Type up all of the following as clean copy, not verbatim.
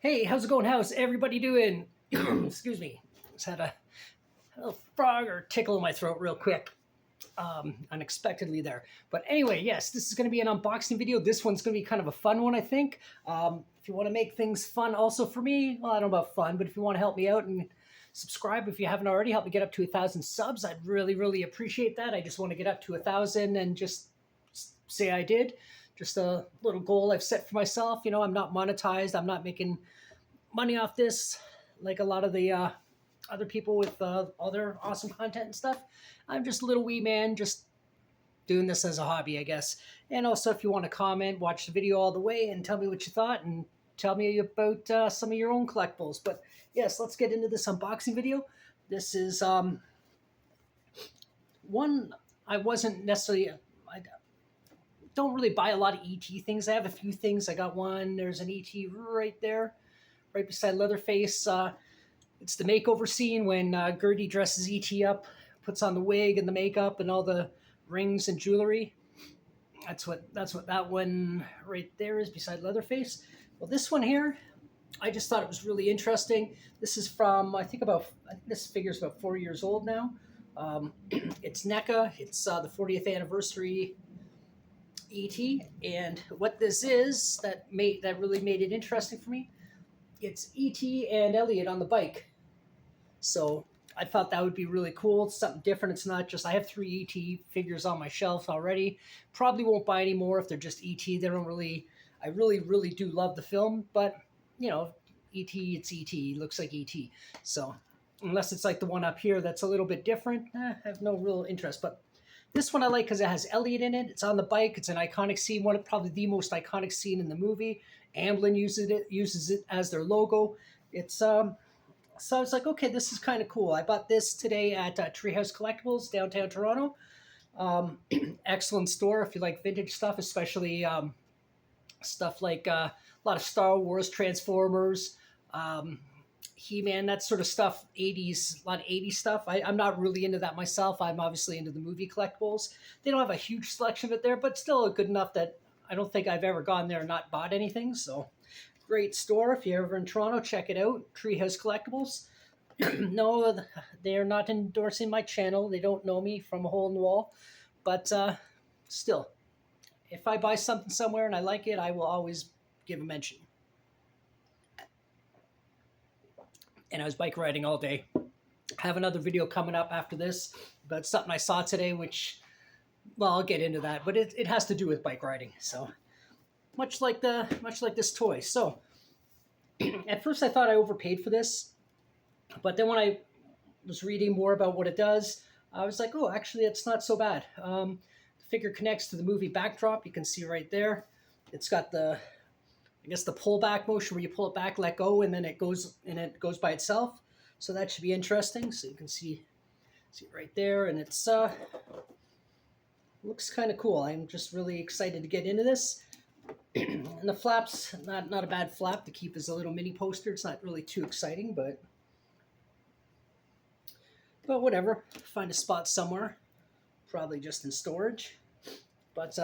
Hey, how's it going? How's everybody doing? Excuse me. Just had a little frog or tickle in my throat real quick. Unexpectedly there. But anyway, yes, this is going to be an unboxing video. This one's going to be kind of a fun one, I think. If you want to make things fun also for me, well, I don't know about fun, but if you want to help me out and subscribe if you haven't already, help me get up to 1,000 subs. I'd really, really appreciate that. I just want to get up to 1,000 and just say I did. Just a little goal I've set for myself. You know, I'm not monetized. I'm not making money off this like a lot of the other people with all their awesome content and stuff. I'm just a little wee man just doing this as a hobby, I guess. And also, if you want to comment, watch the video all the way and tell me what you thought and tell me about some of your own collectibles. But yes, let's get into this unboxing video. This is one I wasn't necessarily... I don't really buy a lot of E.T. things. I have a few things. I got one. There's an E.T. right there, right beside Leatherface. It's the makeover scene when Gertie dresses E.T. up, puts on the wig and the makeup and all the rings and jewelry. That's what that one right there is beside Leatherface. Well, this one here, I just thought it was really interesting. This is from, I think this figure's about 4 years old now. It's NECA. It's the 40th Anniversary E.T. And what this is that really made it interesting for me, it's E.T. and Elliot on the bike. So I thought that would be really cool. It's something different. It's not just, I have 3 E.T. figures on my shelf already. Probably won't buy any more if they're just E.T. They don't really, I really do love the film, but you know, E.T. it's E.T. Looks like E.T. So unless it's like the one up here that's a little bit different, I have no real interest. But this one I like because it has Elliot in it. It's on the bike. It's an iconic scene, probably the most iconic scene in the movie. Amblin uses it as their logo. It's so I was like, okay, this is kind of cool. I bought this today at Treehouse Collectibles, downtown Toronto. Excellent store if you like vintage stuff, especially stuff like a lot of Star Wars, Transformers, He-Man, that sort of stuff, 80s, a lot of 80s stuff. I'm not really into that myself. I'm obviously into the movie collectibles. They don't have a huge selection of it there, but still good enough that I don't think I've ever gone there and not bought anything. So great store. If you're ever in Toronto, check it out, Treehouse Collectibles. No, they are not endorsing my channel. They don't know me from a hole in the wall. But still, if I buy something somewhere and I like it, I will always give a mention. And I was bike riding all day. I have another video coming up after this about something I saw today, which, well, I'll get into that, but it has to do with bike riding. So much like this toy. So at first I thought I overpaid for this, but then when I was reading more about what it does, I was like, oh, actually, it's not so bad. The figure connects to the movie backdrop. You can see right there. It's got the, I guess, the pullback motion where you pull it back, let go, and then it goes by itself. So that should be interesting. So you can see it right there, and it's looks kind of cool. I'm just really excited to get into this. And the flaps, not a bad flap to keep as a little mini poster. It's not really too exciting, but whatever. Find a spot somewhere, probably just in storage. But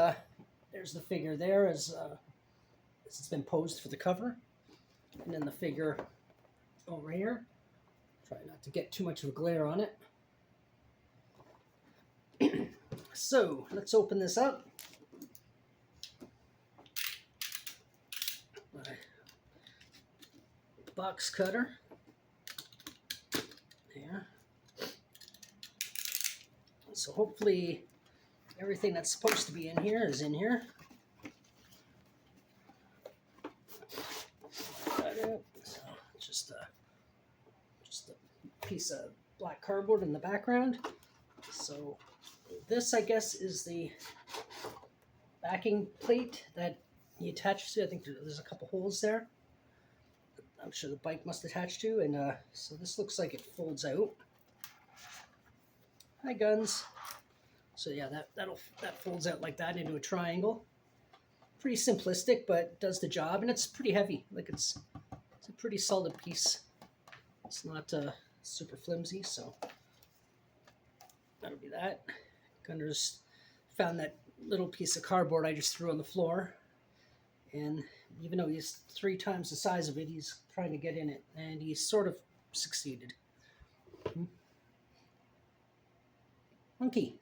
there's the figure there as it's been posed for the cover. And then the figure over here. Try not to get too much of a glare on it. So let's open this up. My box cutter. There. So hopefully everything that's supposed to be in here is in here. So just a piece of black cardboard in the background. So this, I guess, is the backing plate that you attach to. I think there's a couple holes there. I'm sure the bike must attach to, and so this looks like it folds out. Hi, guns. So yeah, that folds out like that into a triangle. Pretty simplistic, but does the job, and it's pretty heavy. Like it's a pretty solid piece. It's not super flimsy, so that'll be that. Gunners found that little piece of cardboard I just threw on the floor, and Even though he's 3 times the size of it, he's trying to get in it, and he's sort of succeeded. Monkey.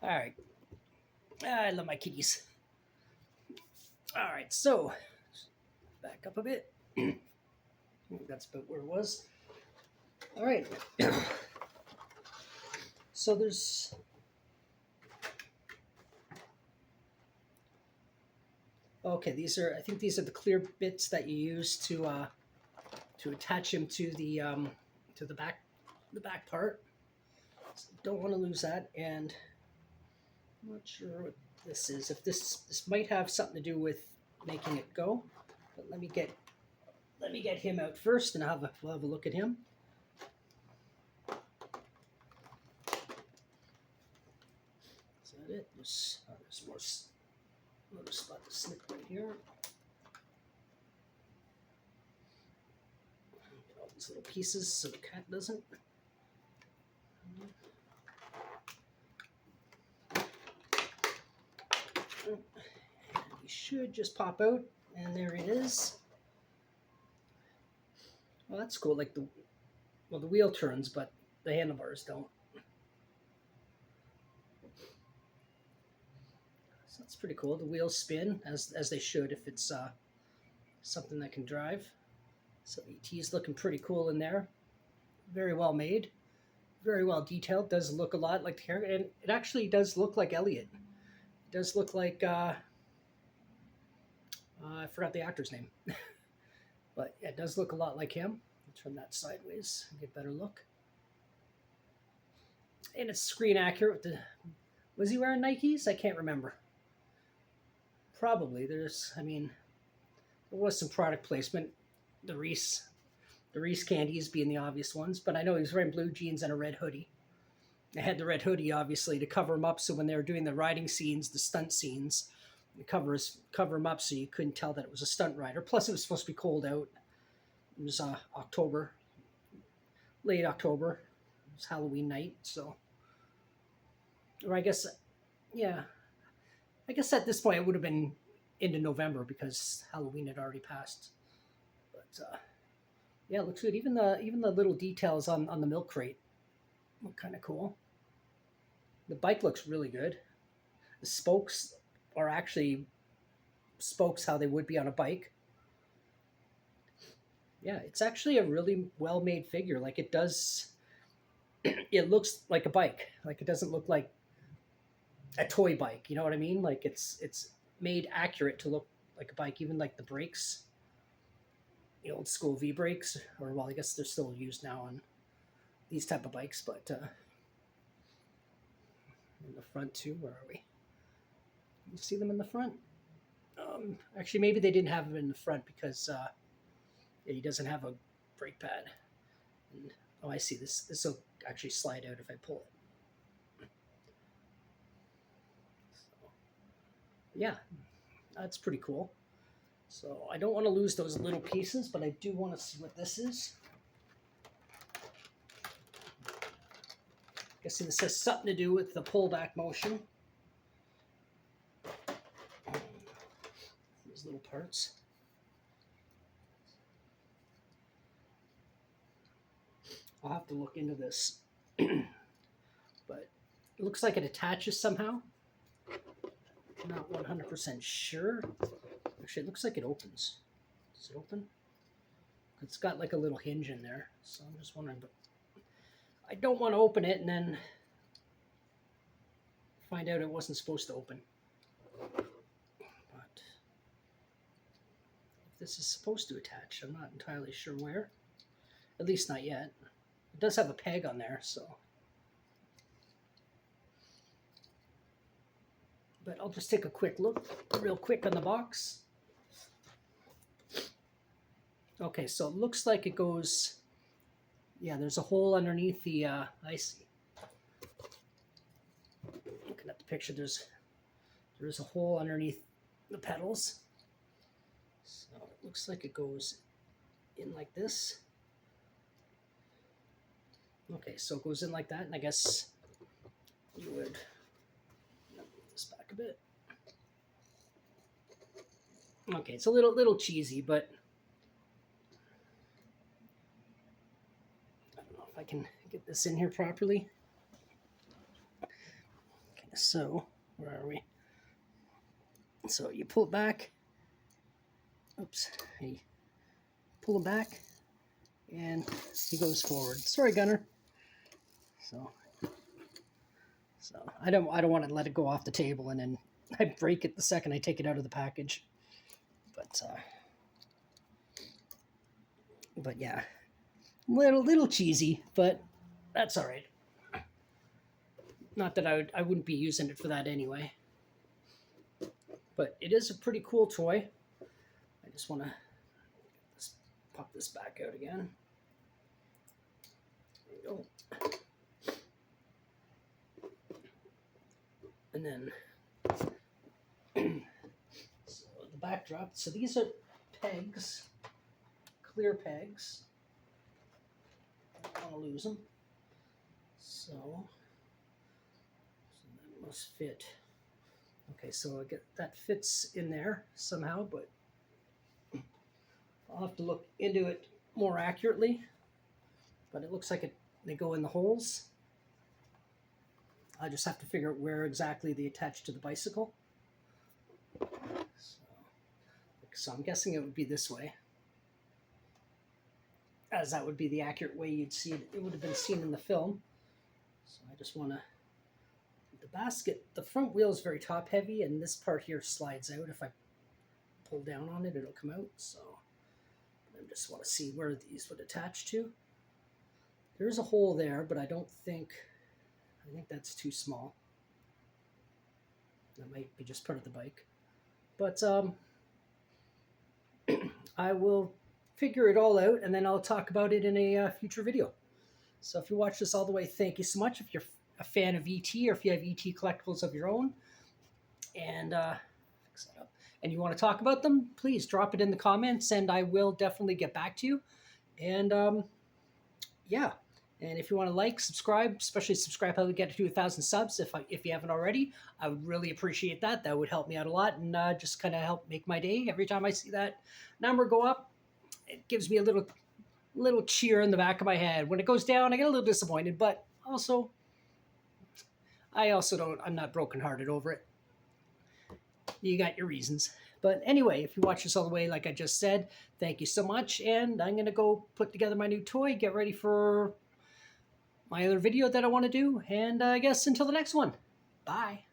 All right. I love my kitties. All right, so back up a bit. That's about where it was. All right. So there's okay. I think these are the clear bits that you use to attach him to the back part. So don't want to lose that, and I'm not sure what this is. If this might have something to do with making it go, but let me get him out first, and we'll have a look at him. Is that it? There's more. Another spot to snip right here. Get all these little pieces so the cat doesn't. He should just pop out, and there it is. Well, that's cool. Like the wheel turns, but the handlebars don't. So that's pretty cool. The wheels spin as they should if it's something that can drive. So E.T.'s looking pretty cool in there. Very well made. Very well detailed. Does look a lot like the character, and it actually does look like Elliot. It does look like I forgot the actor's name, but it does look a lot like him. I'll turn that sideways and get a better look. And it's screen accurate. Was he wearing Nikes? I can't remember. Probably. There was some product placement. The Reese candies being the obvious ones, but I know he was wearing blue jeans and a red hoodie. They had the red hoodie obviously to cover him up, so when they were doing the riding scenes, the stunt scenes, they cover him up so you couldn't tell that it was a stunt rider. Plus, it was supposed to be cold out. It was October, late October. It was Halloween night, so. Or I guess, yeah. I guess at this point it would have been into November because Halloween had already passed. But yeah, it looks good. Even the little details on the milk crate look kind of cool. The bike looks really good. The spokes are actually spokes how they would be on a bike. Yeah, it's actually a really well-made figure. Like it does, it looks like a bike. Like it doesn't look like a toy bike. You know what I mean? Like it's made accurate to look like a bike. Even like the brakes, the old school V brakes, or well, I guess they're still used now on these type of bikes. But in the front too, where are we? You see them in the front? Actually, maybe they didn't have them in the front because he doesn't have a brake pad. And, oh, I see. This will actually slide out if I pull it. So, yeah, that's pretty cool. So I don't want to lose those little pieces, but I do want to see what this is. Guessing this has something to do with the pullback motion. These little parts. I'll have to look into this. But it looks like it attaches somehow. I'm not 100% sure. Actually, it looks like it opens. Does it open? It's got like a little hinge in there. So I'm just wondering, but I don't want to open it and then find out it wasn't supposed to open. But if this is supposed to attach, I'm not entirely sure where. At least not yet. It does have a peg on there, so. But I'll just take a quick look, real quick on the box. Okay, so it looks like it goes, yeah, there's a hole underneath the, I see. Looking at the picture, there's a hole underneath the pedals. So it looks like it goes in like this. Okay, so it goes in like that, and I guess you would move this back a bit. Okay, it's a little cheesy, but I don't know if I can get this in here properly. Okay, so where are we? So you pull it back. Oops. You pull it back, and he goes forward. Sorry, Gunner. So I don't want to let it go off the table, and then I break it the second I take it out of the package. But yeah, little cheesy, but that's all right. Not that I wouldn't be using it for that anyway. But it is a pretty cool toy. I just want to pop this back out again. There we go. And then so the backdrop. So these are pegs, clear pegs. I don't want to lose them. So that must fit. Okay, so I get that fits in there somehow, but I'll have to look into it more accurately. But it looks like they go in the holes. I just have to figure out where exactly they attach to the bicycle. So I'm guessing it would be this way, as that would be the accurate way you'd see it. It would have been seen in the film. So I just want to, the basket, the front wheel is very top heavy, and this part here slides out. If I pull down on it, it'll come out. So I just want to see where these would attach to. There's a hole there, but I think that's too small. That might be just part of the bike. But I will figure it all out, and then I'll talk about it in a future video. So if you watch this all the way, thank you so much. If you're a fan of E.T. or if you have E.T. collectibles of your own, and fix that up, and you want to talk about them, please drop it in the comments, and I will definitely get back to you. And yeah. And if you want to like, subscribe, especially subscribe how we get to 1,000 subs. If you haven't already, I would really appreciate that. That would help me out a lot, and just kind of help make my day. Every time I see that number go up, it gives me a little cheer in the back of my head. When it goes down, I get a little disappointed, but also, I'm not brokenhearted over it. You got your reasons. But anyway, if you watch this all the way, like I just said, thank you so much. And I'm going to go put together my new toy, get ready for my other video that I want to do, and I guess until the next one, bye.